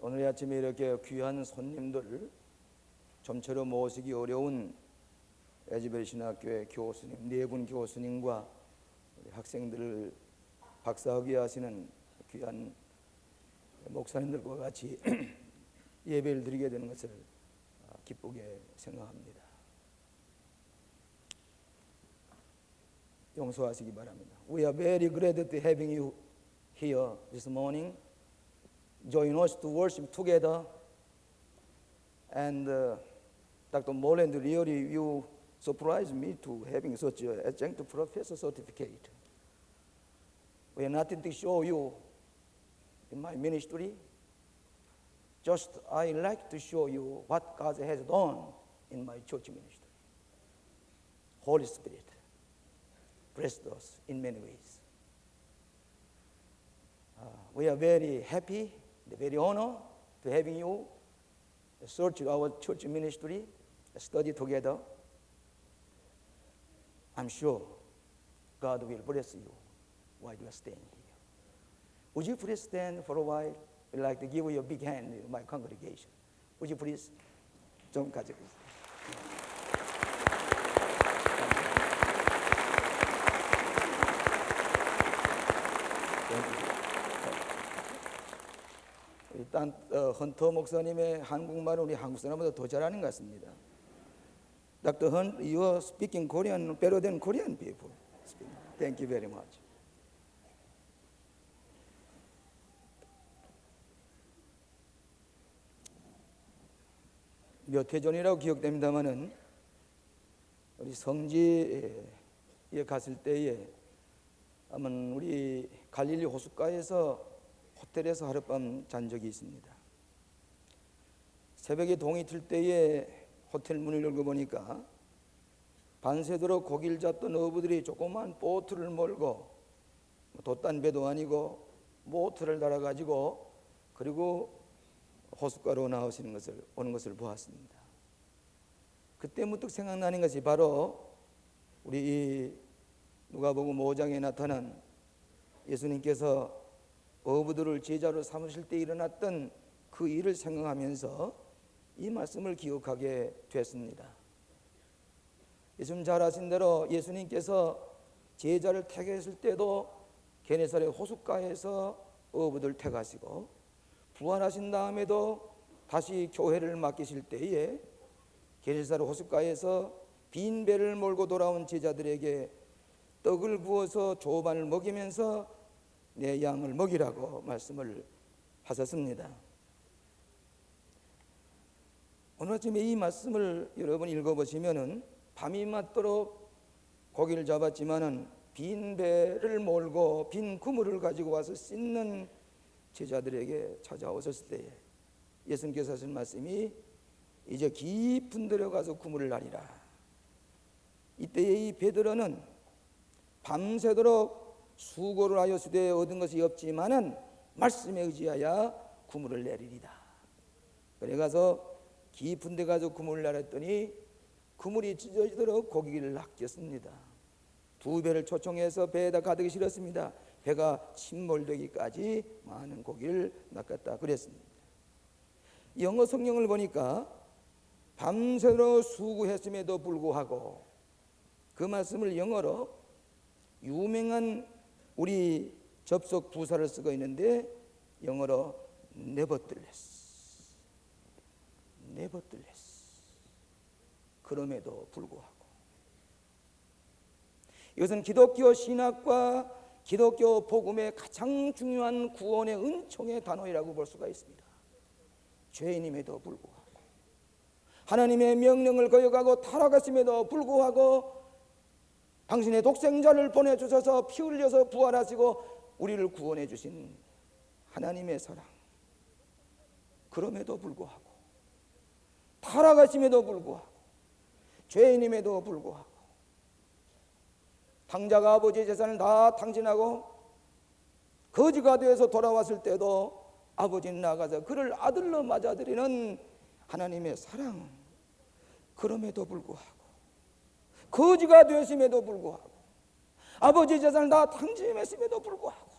오늘 아침에 이렇게 귀한 손님들, 좀처럼 모시기 어려운 에즈베리 신학교의 교수님, 네 분 교수님과 우리 학생들을 박사학위 하시는 귀한 목사님들과 같이 예배를 드리게 되는 것을 기쁘게 생각합니다. 용서하시기 바랍니다. We are very glad to having you here this morning. Join us to worship together. And Dr. Moreland, really you surprised me to having such a adjunct professor certificate. We have nothing to show you in my ministry. Just I like to show you what God has done in my church ministry. Holy Spirit blessed us in many ways. We are very happy, very honored to having you search our church ministry, study together. I'm sure God will bless you while you are staying here. Would you please stand for a while? I'd like to give you a big hand in my congregation. Would you please? 좀 가지고 있어요. 일단 헌터 목사님의 한국말은 우리 한국 사람보다 더 잘하는 것 같습니다. Dr. Hunt, you are speaking Korean better than Korean people. Thank you very much. 몇 해 전이라고 기억됩니다만은 우리 성지에 갔을 때에 아마 우리 갈릴리 호숫가에서 호텔에서 하룻밤 잔 적이 있습니다. 새벽에 동이 틀 때에 호텔 문을 열고 보니까 밤새도록 고기를 잡던 어부들이 조그만 보트를 몰고 돛단 배도 아니고 모터를 달아가지고 그리고 호숫가로 오는 것을 보았습니다. 그때 문득 생각나는 것이 바로 우리 누가복음 5장에 나타난 예수님께서 어부들을 제자로 삼으실 때 일어났던 그 일을 생각하면서 이 말씀을 기억하게 됐습니다. 예수님 잘 아신 대로 예수님께서 제자를 택했을 때도 게네사렛 호숫가에서 어부들 택하시고 부활하신 다음에도 다시 교회를 맡기실 때에 게네사렛 호숫가에서 빈 배를 몰고 돌아온 제자들에게 떡을 구워서 조반을 먹이면서 내 양을 먹이라고 말씀을 하셨습니다. 오늘 아침에 이 말씀을 여러분 읽어보시면은 밤이 맞도록 고기를 잡았지만은 빈 배를 몰고 빈 그물을 가지고 와서 씻는 제자들에게 찾아오셨을 때에 예수님께서 하신 말씀이 이제 깊은 데로 가서 그물을 날리라. 이때에 이 베드로는 밤새도록 수고를 하여 수대에 얻은 것이 없지만은 말씀에 의지하여 그물을 내리리다. 그래 가서 깊은 데 가서 그물을 내렸더니 그물이 찢어지도록 고기를 낚였습니다. 2배를 초청해서 배에다 가득 실었습니다. 배가 침몰되기까지 많은 고기를 낚았다 그랬습니다. 영어 성경을 보니까 밤새도록 수고했음에도 불구하고 그 말씀을 영어로 유명한 우리 접속 부사를 쓰고 있는데 영어로 nevertheless, 그럼에도 불구하고. 이것은 기독교 신학과 기독교 복음의 가장 중요한 구원의 은총의 단어라고 볼 수가 있습니다. 죄인임에도 불구하고 하나님의 명령을 거역하고 타락했음에도 불구하고 당신의 독생자를 보내주셔서 피 흘려서 부활하시고 우리를 구원해 주신 하나님의 사랑, 그럼에도 불구하고 타락하심에도 불구하고 죄인임에도 불구하고 탕자가 아버지의 재산을 다 탕진하고 거지가 되어서 돌아왔을 때도 아버지는 나가서 그를 아들로 맞아들이는 하나님의 사랑, 그럼에도 불구하고 거지가 되었음에도 불구하고 아버지의 재산을 다 탕진했음에도 불구하고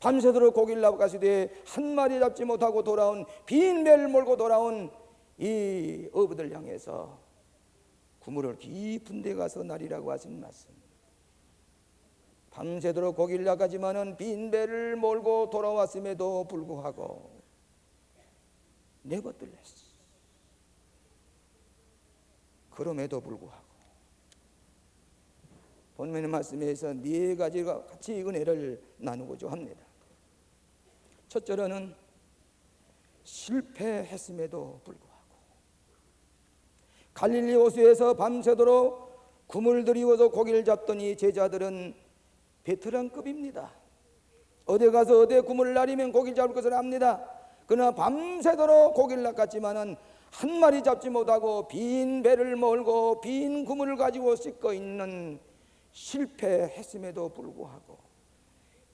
밤새도록 고기를 낚아시되 한 마리 잡지 못하고 돌아온 빈 배를 몰고 돌아온 이 어부들 향해서 그물을 깊은 데 가서 날이라고 하신 말씀. 밤새도록 고기를 낚았지만은 빈 배를 몰고 돌아왔음에도 불구하고 nevertheless, 그럼에도 불구하고 본문의 말씀에서 네 가지가 같이 은혜를 나누고자 합니다. 첫째로는 실패했음에도 불구하고 갈릴리 호수에서 밤새도록 그물 들이워서 고기를 잡던 이 제자들은 베테랑급입니다. 어디 가서 어디 그물을 날리면 고기를 잡을 것을 압니다. 그러나 밤새도록 고기를 낚았지만은 한 마리 잡지 못하고 빈 배를 몰고 빈 그물을 가지고 씻고 있는 실패했음에도 불구하고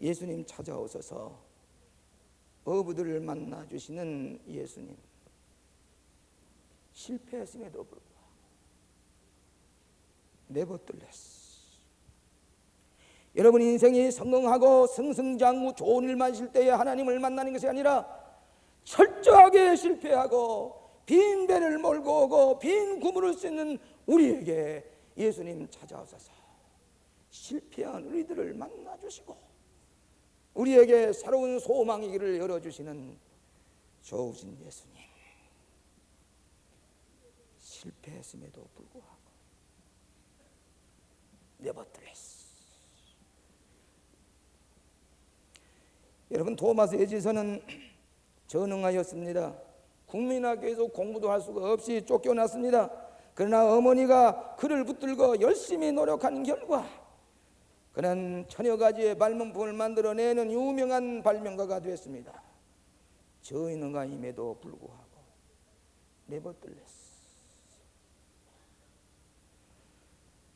예수님 찾아오셔서 어부들을 만나주시는 예수님. 실패했음에도 불구하고 nevertheless, 여러분 인생이 성공하고 승승장구 좋은 일만 있을 때에 하나님을 만나는 것이 아니라 철저하게 실패하고 빈 배를 몰고 오고 빈 그물을 씻는 우리에게 예수님 찾아오셔서 실패한 우리들을 만나주시고 우리에게 새로운 소망의 길을 열어주시는 좋으신 예수님. 실패했음에도 불구하고 nevertheless. 여러분 토마스 에디슨은 전능하였습니다. 국민학교에서 공부도 할 수가 없이 쫓겨났습니다. 그러나 어머니가 그를 붙들고 열심히 노력한 결과 그는 천여 가지의 발명품을 만들어내는 유명한 발명가가 되었습니다. 전능함에도 불구하고 nevertheless.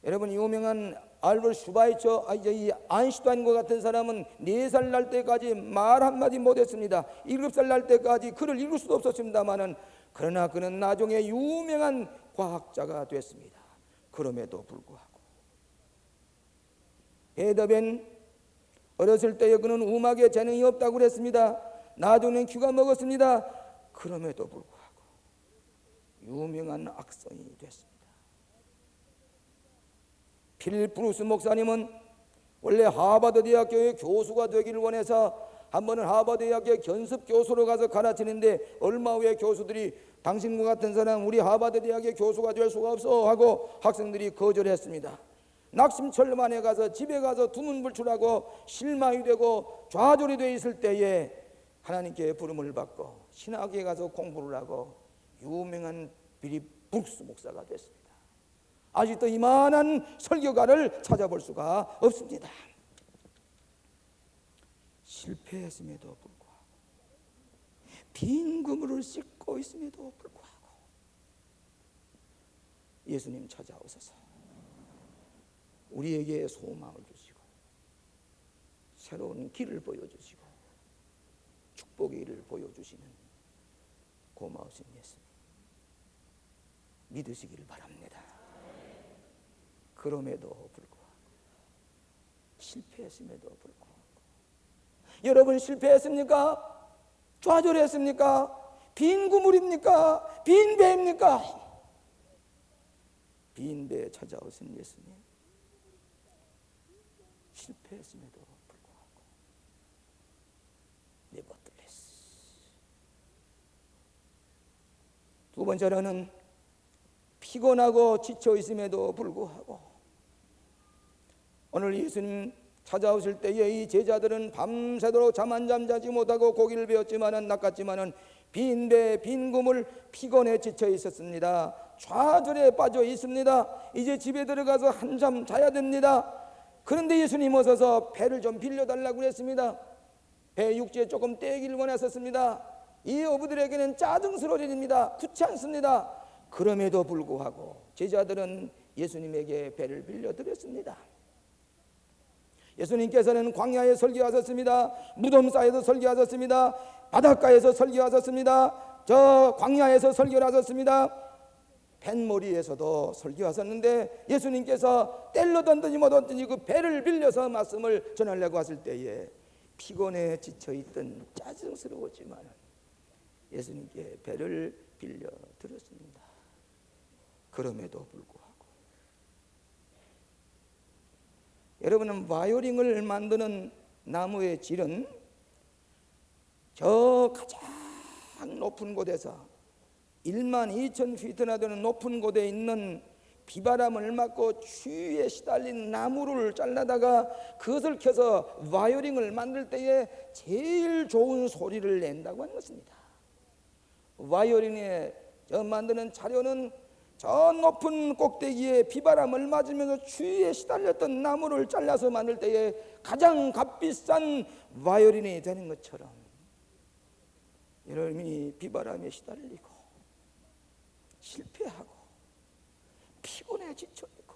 여러분 유명한 알버트 슈바이처, 이 아인슈타인과 같은 사람은 4살 날 때까지 말 한마디 못했습니다. 7살 날 때까지 글을 읽을 수도 없었습니다마는 그러나 그는 나중에 유명한 과학자가 됐습니다. 그럼에도 불구하고 베토벤 어렸을 때에 그는 음악에 재능이 없다고 그랬습니다. 나중에는 귀가 먹었습니다. 그럼에도 불구하고 유명한 악성이 됐습니다. 필립 브루스 목사님은 원래 하버드 대학교의 교수가 되기를 원해서 한 번은 하버드 대학교의 견습 교수로 가서 가르치는데 얼마 후에 교수들이 당신과 같은 사람 우리 하버드 대학의 교수가 될 수가 없어 하고 학생들이 거절했습니다. 낙심철만에 가서 집에 가서 두문불출하고 실망이 되고 좌절이 되어 있을 때에 하나님께 부름을 받고 신학에 가서 공부를 하고 유명한 필립 브루스 목사가 됐습니다. 아직도 이만한 설교가를 찾아볼 수가 없습니다. 실패했음에도 불구하고 빈 그물을 씻고 있음에도 불구하고 예수님 찾아오셔서 우리에게 소망을 주시고 새로운 길을 보여주시고 축복의 길을 보여주시는 고마우신 예수님 믿으시기를 바랍니다. 그럼에도 불구하고 실패했음에도 불구하고 여러분 실패했습니까? 좌절했습니까? 빈 그물입니까? 빈 배입니까? 빈 배에 찾아오신 예수님 실패했음에도 불구하고 nevertheless. 두 번째로는 피곤하고 지쳐 있음에도 불구하고 오늘 예수님 찾아오실 때에 이 제자들은 밤새도록 잠 한 잠 자지 못하고 고기를 베었지만은 낚았지만은 빈 배, 빈 그물 피곤해 지쳐 있었습니다. 좌절에 빠져 있습니다. 이제 집에 들어가서 한잠 자야 됩니다. 그런데 예수님 오셔서 배를 좀 빌려달라고 했습니다. 배 육지에 조금 떼기를 원했었습니다. 이 어부들에게는 짜증스러운 일입니다. 좋지 않습니다. 그럼에도 불구하고 제자들은 예수님에게 배를 빌려드렸습니다. 예수님께서는 광야에 설교하셨습니다. 무덤사에서 설교하셨습니다. 바닷가에서 설교하셨습니다. 저 광야에서 설교를 하셨습니다. 뱃머리에서도 설교하셨는데 예수님께서 뗄로 던든지 못 던든지 그 배를 빌려서 말씀을 전하려고 하실 때에 피곤해 지쳐있던 짜증스러웠지만 예수님께 배를 빌려 들었습니다. 그럼에도 불구하고 여러분은 바이오링을 만드는 나무의 질은 저 가장 높은 곳에서 12,000피트나 되는 높은 곳에 있는 비바람을 맞고 추위에 시달린 나무를 잘라다가 그것을 켜서 바이오링을 만들 때에 제일 좋은 소리를 낸다고 하는 것입니다. 바이오린에 만드는 자료는 저 높은 꼭대기에 비바람을 맞으면서 추위에 시달렸던 나무를 잘라서 만들 때에 가장 값비싼 바이오린이 되는 것처럼 여러분이 비바람에 시달리고 실패하고 피곤해 지쳐있고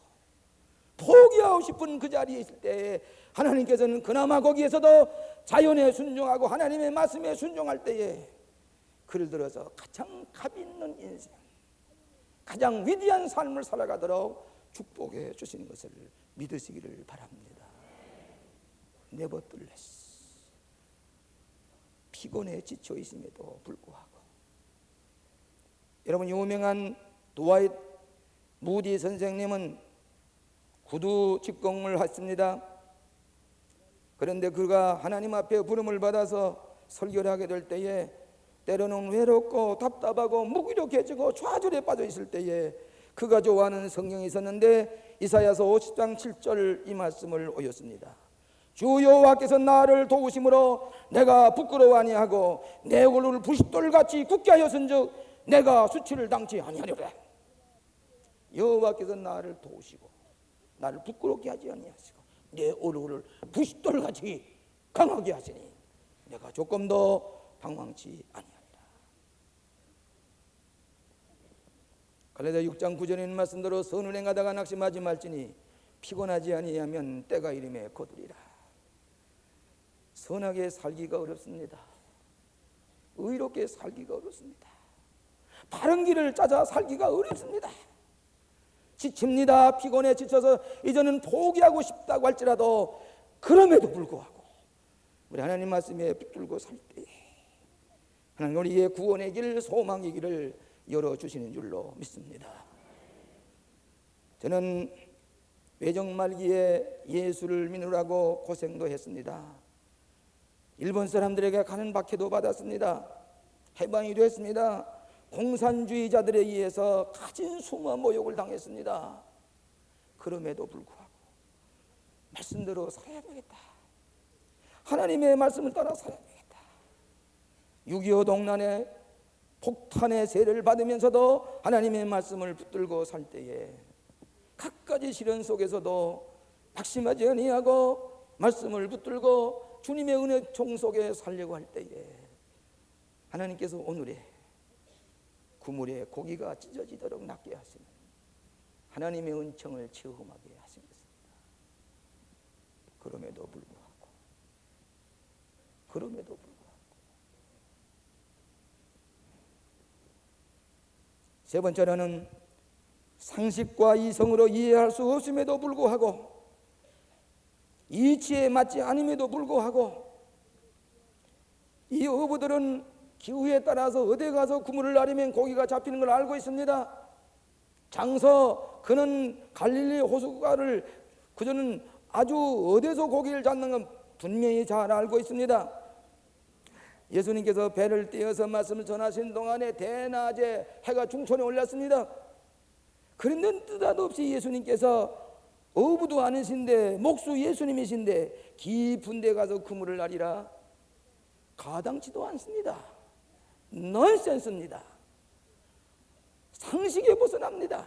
포기하고 싶은 그 자리에 있을 때에 하나님께서는 그나마 거기에서도 자연에 순종하고 하나님의 말씀에 순종할 때에 그를 들어서 가장 값 있는 인생, 가장 위대한 삶을 살아가도록 축복해 주시는 것을 믿으시기를 바랍니다. 네버둘레스, 피곤해 지쳐 있음에도 불구하고 여러분, 유명한 드와이트 무디 선생님은 구두 직공을 했습니다. 그런데 그가 하나님 앞에 부름을 받아서 설교를 하게 될 때에 때로는 외롭고 답답하고 무기력해지고 좌절에 빠져 있을 때에 그가 좋아하는 성경이 있었는데 이사야서 50장 7절 이 말씀을 오였습니다. 주 여호와께서 나를 도우심으로 내가 부끄러워 아니하고 내 얼굴을 부싯돌같이 굳게 하였은즉 내가 수치를 당치 아니하리라. 여호와께서 나를 도우시고 나를 부끄럽게 하지 아니하시고 내 얼굴을 부싯돌같이 강하게 하시니 내가 조금 더 방황치 아니하리라. 갈라디아 6장 9절에 있는 말씀대로 선을 행하다가 낙심하지 말지니 피곤하지 아니하면 때가 이름에 거두리라. 선하게 살기가 어렵습니다. 의롭게 살기가 어렵습니다. 바른 길을 찾아 살기가 어렵습니다. 지칩니다. 피곤해 지쳐서 이제는 포기하고 싶다고 할지라도 그럼에도 불구하고 우리 하나님 말씀에 붙들고 살 때 하나님 우리의 구원의 길, 소망의 길을 열어주시는 줄로 믿습니다. 저는 외정 말기에 예수를 믿으라고 고생도 했습니다. 일본 사람들에게 가는 박해도 받았습니다. 해방이 됐습니다. 공산주의자들에 의해서 가진 수모 모욕을 당했습니다. 그럼에도 불구하고 말씀대로 살아야 되겠다. 하나님의 말씀을 따라 살아야 되겠다. 6.25 동란에 폭탄의 세례를 받으면서도 하나님의 말씀을 붙들고 살 때에 갖가지 시련 속에서도 낙심하지 아니하고 말씀을 붙들고 주님의 은혜 총 속에 살려고 할 때에 하나님께서 오늘의 그물에 고기가 찢어지도록 낫게 하시는 하나님의 은총을 체험하게 하신 것입니다. 그럼에도 불구하고 세 번째로는 상식과 이성으로 이해할 수 없음에도 불구하고 이치에 맞지 않음에도 불구하고 이 어부들은 기후에 따라서 어디 가서 그물을 나르면 고기가 잡히는 걸 알고 있습니다. 장서 그는 갈릴리 호수가를 그저는 아주 어디서 고기를 잡는 건 분명히 잘 알고 있습니다. 예수님께서 배를 띄어서 말씀을 전하신 동안에 대낮에 해가 중천에 올랐습니다. 그런데 느닷없이 예수님께서 어부도 아니신데 목수 예수님이신데 깊은 데 가서 그물을 나리라. 가당치도 않습니다. 넌센스입니다. 상식에 벗어납니다.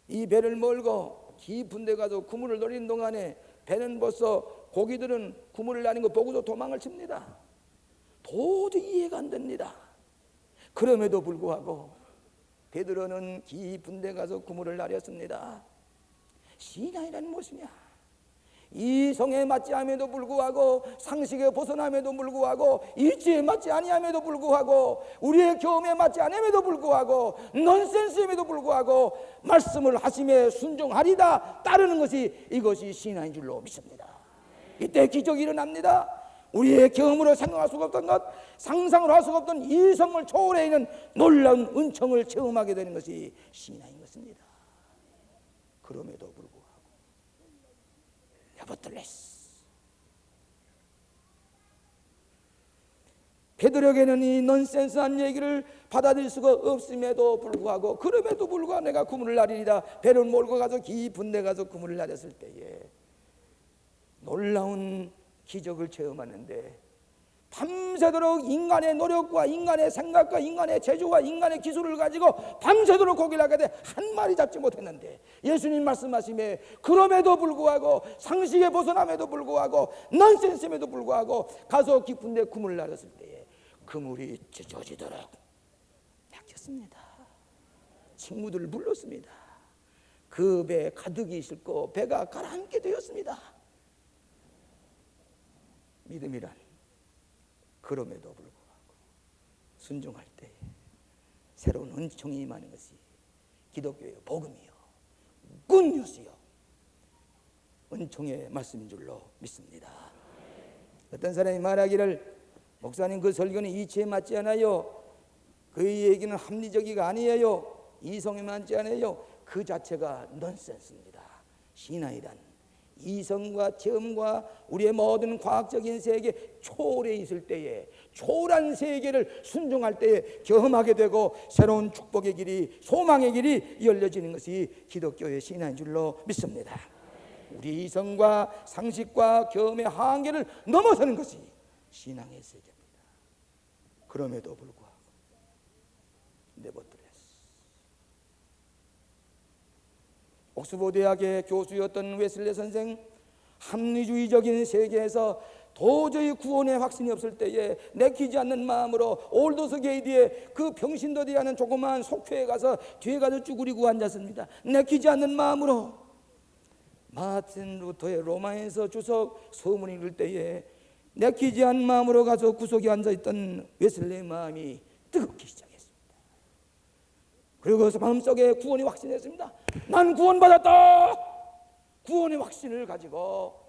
이 배를 몰고 깊은 데 가서 그물을 노리는 동안에 배는 벌써 고기들은 그물을 나린 거 보고도 도망을 칩니다. 도저히 이해가 안 됩니다. 그럼에도 불구하고 베드로는 깊은 데 가서 그물을 나렸습니다. 신앙이란 무엇이냐? 이성에 맞지 않음에도 불구하고 상식에 벗어남에도 불구하고 일치에 맞지 아니함에도 불구하고 우리의 경험에 맞지 않음에도 불구하고 넌센스임에도 불구하고 말씀을 하심에 순종하리다 따르는 것이 이것이 신앙인 줄로 믿습니다. 이때 기적이 일어납니다. 우리의 경험으로 생각할 수가 없던 것, 상상을 할 수가 없던 이성을 초월해 있는 놀라운 은총을 체험하게 되는 것이 신앙인 것입니다. 그럼에도 불구하고 nevertheless, 베드로에게는 이 넌센스한 얘기를 받아들일 수가 없음에도 불구하고, 그럼에도 불구하고 내가 그물을 날리리다, 배를 몰고 가서 깊은 데 가서 그물을 날렸을 때에 놀라운 기적을 체험하는데, 밤새도록 인간의 노력과 인간의 생각과 인간의 재주와 인간의 기술을 가지고 밤새도록 고기를 하게 돼 한 마리 잡지 못했는데, 예수님 말씀하심에 그럼에도 불구하고, 상식에 벗어남에도 불구하고, 넌센스임에도 불구하고 가서 깊은 데 그물을 날렸을 때에 그물이 찢어지도록 낚였습니다. 친구들을 불렀습니다. 그 배에 가득히 싣고 배가 가라앉게 되었습니다. 믿음이란 그럼에도 불구하고 순종할 때 새로운 은총이 임하는 것이 기독교의 복음이요, 굿뉴스요, 은총의 말씀인 줄로 믿습니다. 어떤 사람이 말하기를, 목사님 그 설교는 이치에 맞지 않아요, 그 얘기는 합리적이가 아니에요, 이성에 맞지 않아요. 그 자체가 넌센스입니다. 신앙이란 이성과 체험과 우리의 모든 과학적인 세계 초월해 있을 때에, 초월한 세계를 순종할 때에 경험하게 되고 새로운 축복의 길이, 소망의 길이 열려지는 것이 기독교의 신앙인 줄로 믿습니다. 우리 이성과 상식과 경험의 한계를 넘어서는 것이 신앙의 세계입니다. 그럼에도 불구하고 네버틀레스, 옥스퍼드 대학의 교수였던 웨슬리 선생, 합리주의적인 세계에서 도저히 구원의 확신이 없을 때에 내키지 않는 마음으로 올더스 게이트의 그 병신도 대하는 조그마한 속회에 가서 뒤에 가서 쭈그리고 앉았습니다. 내키지 않는 마음으로 마틴 루터의 로마에서 주석 서문 읽을 때에 내키지 않는 마음으로 가서 구석에 앉아있던 웨슬리의 마음이 뜨겁기 시작했습니다. 그리고 마음속에 구원이 확신했습니다. 난 구원받았다. 구원의 확신을 가지고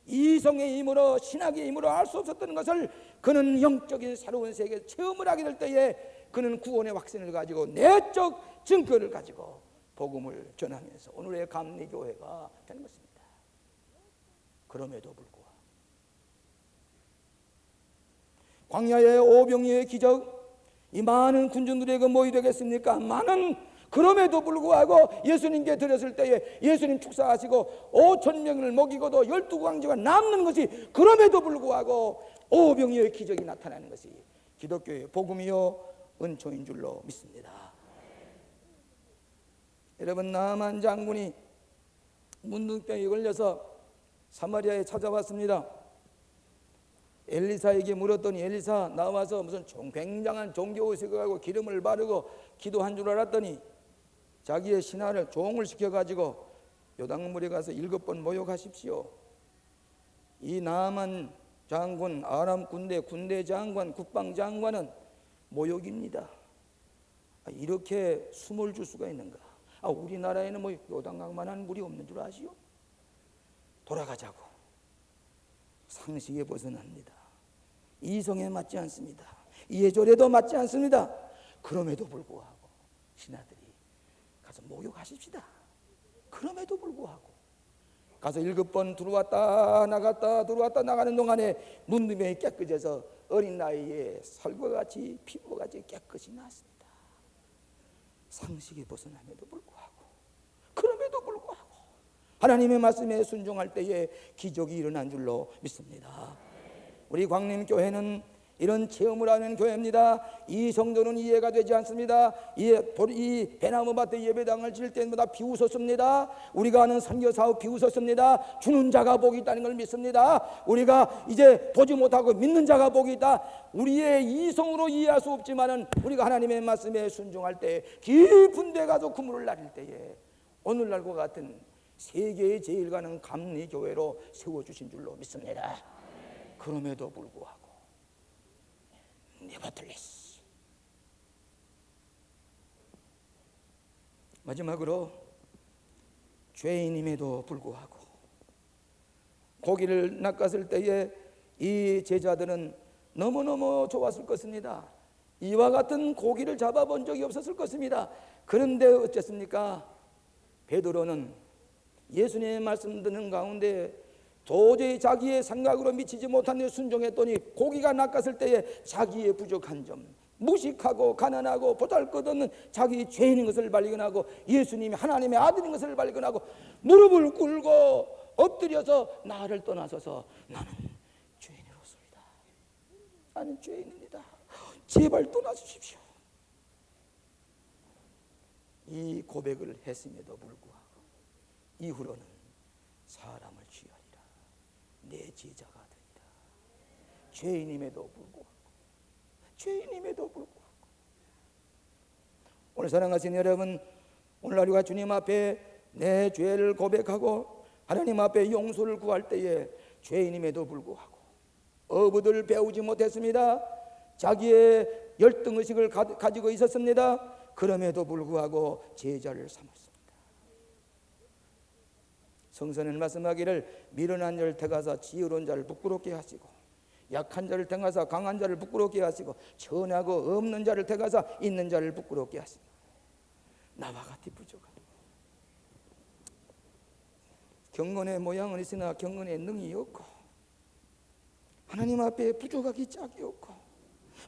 이성의 힘으로, 신학의 힘으로 알 수 없었던 것을 그는 영적인 새로운 세계에서 체험을 하게 될 때에 그는 구원의 확신을 가지고 내적 증거를 가지고 복음을 전하면서 오늘의 감리교회가 되는 것입니다. 그럼에도 불구하고 광야의 오병이어의 기적, 이 많은 군중들에게 뭐이 되겠습니까? 많은, 그럼에도 불구하고 예수님께 드렸을 때에 예수님 축사하시고 5,000명을 먹이고도 12광지가 남는 것이, 그럼에도 불구하고 오병이어의 기적이 나타나는 것이 기독교의 복음이요 은총인 줄로 믿습니다. 여러분, 나만 장군이 문둥병에 걸려서 사마리아에 찾아왔습니다. 엘리사에게 물었더니 엘리사 나와서 무슨 굉장한 종교의식을 하고 기름을 바르고 기도한 줄 알았더니 자기의 신하를 종을 시켜가지고 요단물에 가서 7번 모욕하십시오. 이 나만 장군, 아람 군대 장관, 국방장관은 모욕입니다. 이렇게 숨을 줄 수가 있는가? 우리나라에는 뭐 요단강만한 물이 없는 줄 아시오? 돌아가자고. 상식에 벗어납니다. 이성에 맞지 않습니다. 예절에도 맞지 않습니다. 그럼에도 불구하고 신하들이 가서 목욕하십시다. 그럼에도 불구하고 가서 7번 들어왔다 나갔다 들어왔다 나가는 동안에 문둥병이 깨끗해서 어린 나이에 설과 같이 피부가 같이 깨끗이 났습니다. 상식에 벗어남에도 불구하고, 그럼에도 불구하고 하나님의 말씀에 순종할 때에 기적이 일어난 줄로 믿습니다. 우리 광림교회는 이런 체험을 하는 교회입니다. 이 성도는 이해가 되지 않습니다. 이 배나무 밭에 예배당을 지을 때마다 비웃었습니다. 우리가 하는 선교사업 비웃었습니다. 주는 자가 복이 있다는 걸 믿습니다. 우리가 이제 보지 못하고 믿는 자가 복이 있다. 우리의 이성으로 이해할 수 없지만은 우리가 하나님의 말씀에 순종할 때, 깊은 데 가서 그물을 날릴 때에 오늘날과 같은 세계의 제일 가는 감리교회로 세워주신 줄로 믿습니다. 그럼에도 불구하고 nevertheless, 마지막으로 죄인임에도 불구하고 고기를 낚았을 때에 이 제자들은 너무너무 좋았을 것입니다. 이와 같은 고기를 잡아본 적이 없었을 것입니다. 그런데 어쨌습니까? 베드로는 예수님의 말씀 듣는 가운데 도저히 자기의 생각으로 미치지 못한 데 순종했더니 고기가 낚았을 때에 자기의 부족한 점, 무식하고 가난하고 보잘것없는 자기 죄인인 것을 발견하고 예수님이 하나님의 아들인 것을 발견하고 무릎을 꿇고 엎드려서 나를 떠나서서 나는 죄인이로소이다. 나는 죄인입니다. 제발 떠나주십시오. 이 고백을 했음에도 불구하고 이후로는 사람을 취하리라. 내 제자가 되리라. 죄인임에도 불구하고 오늘 사랑하신 여러분, 오늘 우리가 주님 앞에 내 죄를 고백하고 하나님 앞에 용서를 구할 때에 죄인임에도 불구하고 어부들 배우지 못했습니다. 자기의 열등의식을 가지고 있었습니다. 그럼에도 불구하고 제자를 삼았습니다. 성서는 말씀하기를 미련한 자를 택하사 지혜로운 자를 부끄럽게 하시고 약한 자를 택하사 강한 자를 부끄럽게 하시고 천하고 없는 자를 택하사 있는 자를 부끄럽게 하시고 나와 같이 부족하고 경건의 모양은 있으나 경건의 능이 없고 하나님 앞에 부족하기 짝이 없고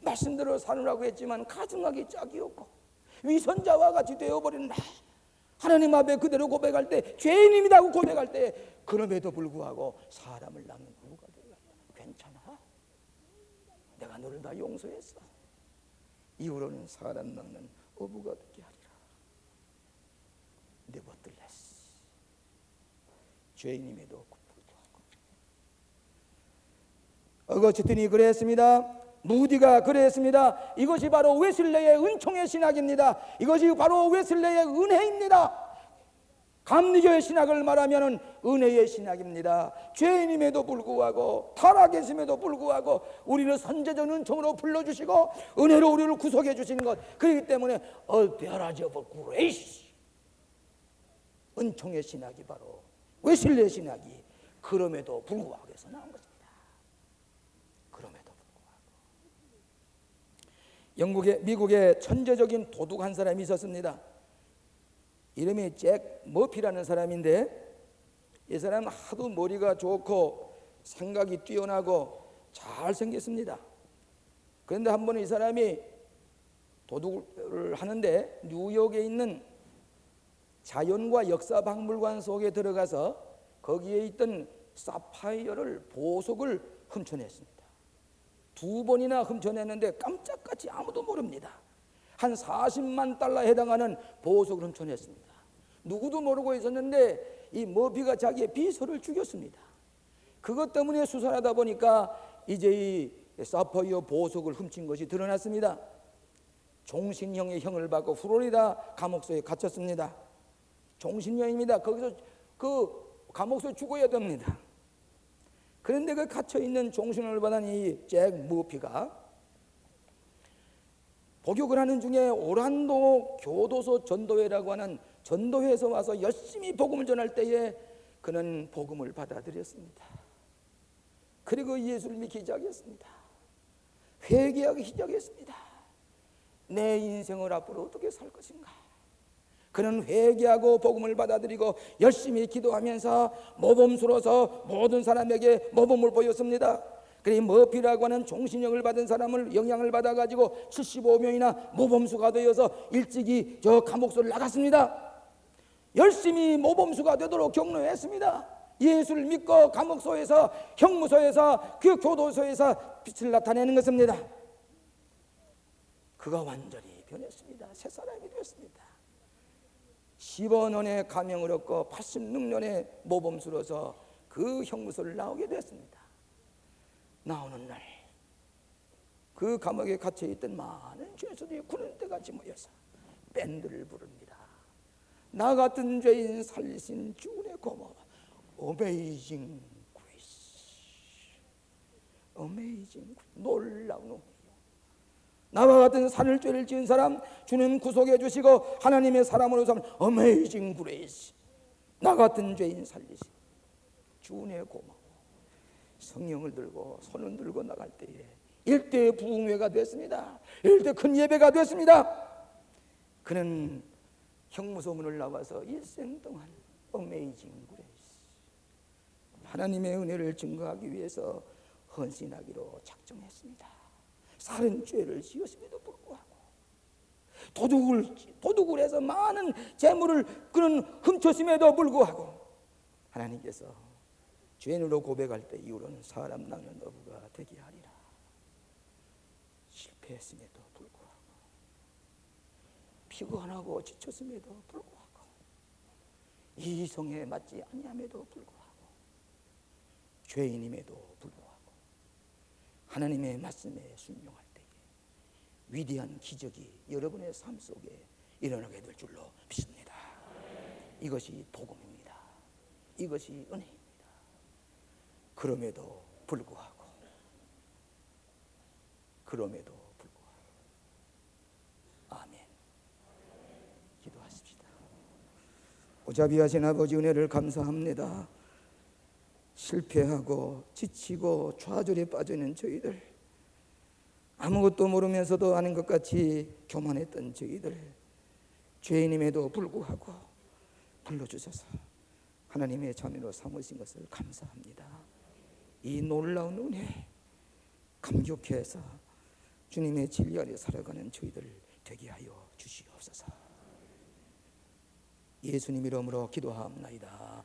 말씀대로 사느라고 했지만 가증하기 짝이 없고 위선자와 같이 되어버린 나 하나님 앞에 그대로 고백할 때 죄인입니다고 고백할 때 그럼에도 불구하고 사람을 낳는 누가 되겠다. 괜찮아? 내가 너를 다 용서했어. 이후로는 사람 낳는 어부가 되게 하리라. 네버틀레스 죄인임에도 불구하고 어거스틴이 그랬습니다. 무디가 그랬습니다. 이것이 바로 웨슬레의 은총의 신학입니다. 이것이 바로 웨슬레의 은혜입니다. 감리교의 신학을 말하면 은혜의 신학입니다. 죄인임에도 불구하고 타락했음에도 불구하고 우리를 선제적 은총으로 불러주시고 은혜로 우리를 구속해 주시는 것, 그렇기 때문에 theology of grace, 은총의 신학이 바로 웨슬레의 신학이 그럼에도 불구하고 해서 나온 것입니다. 미국에 천재적인 도둑 한 사람이 있었습니다. 이름이 잭 머피라는 사람인데 이 사람은 하도 머리가 좋고 생각이 뛰어나고 잘생겼습니다. 그런데 한 번은 이 사람이 도둑을 하는데 뉴욕에 있는 자연과 역사박물관 속에 들어가서 거기에 있던 사파이어를 보석을 훔쳐냈습니다. 2번이나 훔쳐냈는데 깜짝같이 아무도 모릅니다. 한 40만 달러에 해당하는 보석을 훔쳐냈습니다. 누구도 모르고 있었는데 이 머피가 자기의 비서를 죽였습니다. 그것 때문에 수사를 하다 보니까 이제 이 사파이어 보석을 훔친 것이 드러났습니다. 종신형의 형을 받고 플로리다 감옥소에 갇혔습니다. 종신형입니다. 거기서 그 감옥소에 죽어야 됩니다. 그런데 그 갇혀있는 종신형을 받은 이 잭 머피가 복역을 하는 중에 오란도 교도소 전도회라고 하는 전도회에서 와서 열심히 복음을 전할 때에 그는 복음을 받아들였습니다. 그리고 예수를 믿기 시작했습니다. 회개하기 시작했습니다. 내 인생을 앞으로 어떻게 살 것인가. 그는 회개하고 복음을 받아들이고 열심히 기도하면서 모범수로서 모든 사람에게 모범을 보였습니다. 그래 머피라고 하는 종신형을 받은 사람을 영향을 받아가지고 75명이나 모범수가 되어서 일찍이 저 감옥소를 나갔습니다. 열심히 모범수가 되도록 격려했습니다. 예수를 믿고 감옥소에서 형무소에서 그 교도소에서 빛을 나타내는 것입니다. 그가 완전히 변했습니다. 새 사람이 되었습니다. 15년의 감형을 얻고 86년의 모범수로서 그 형무소를 나오게 됐습니다. 나오는 날 그 감옥에 갇혀있던 많은 죄수들이 구른대같이 모여서 밴드를 부릅니다. 나 같은 죄인 살리신 주의 고마워. Amazing Grace, Amazing Grace. 놀라운 은혜요. 나와 같은 산을 죄를 지은 사람 주는 구속해 주시고 하나님의 사람으로 삼는 Amazing Grace. 나 같은 죄인 살리신 주의 고마워. 성령을 들고 손을 들고 나갈 때에 일대 부흥회가 됐습니다. 일대 큰 예배가 됐습니다. 그는 형무소문을 나와서 일생 동안 어메이징 그레이스, 하나님의 은혜를 증거하기 위해서 헌신하기로 작정했습니다. 살인 죄를 지었음에도 불구하고 도둑을 해서 많은 재물을 그는 훔쳤음에도 불구하고 하나님께서 죄인으로 고백할 때 이후로는 사람 낳는 어부가 되게 하리라. 실패했음에도 불구하고 피곤하고 지쳤음에도 불구하고 이성에 맞지 아니함에도 불구하고 죄인임에도 불구하고 하나님의 말씀에 순종할 때에 위대한 기적이 여러분의 삶 속에 일어나게 될 줄로 믿습니다. 이것이 복음입니다. 이것이 은혜입니다. 그럼에도 불구하고 아멘. 기도하십시다. 오자비하신 아버지, 은혜를 감사합니다. 실패하고 지치고 좌절에 빠져 있는 저희들, 아무것도 모르면서도 아는 것 같이 교만했던 저희들, 죄인임에도 불구하고 불러주셔서 하나님의 자녀로 삼으신 것을 감사합니다. 이 놀라운 은혜 감격해서 주님의 진리 아래 살아가는 저희들 되게 하여 주시옵소서. 예수님 이름으로 기도하옵나이다.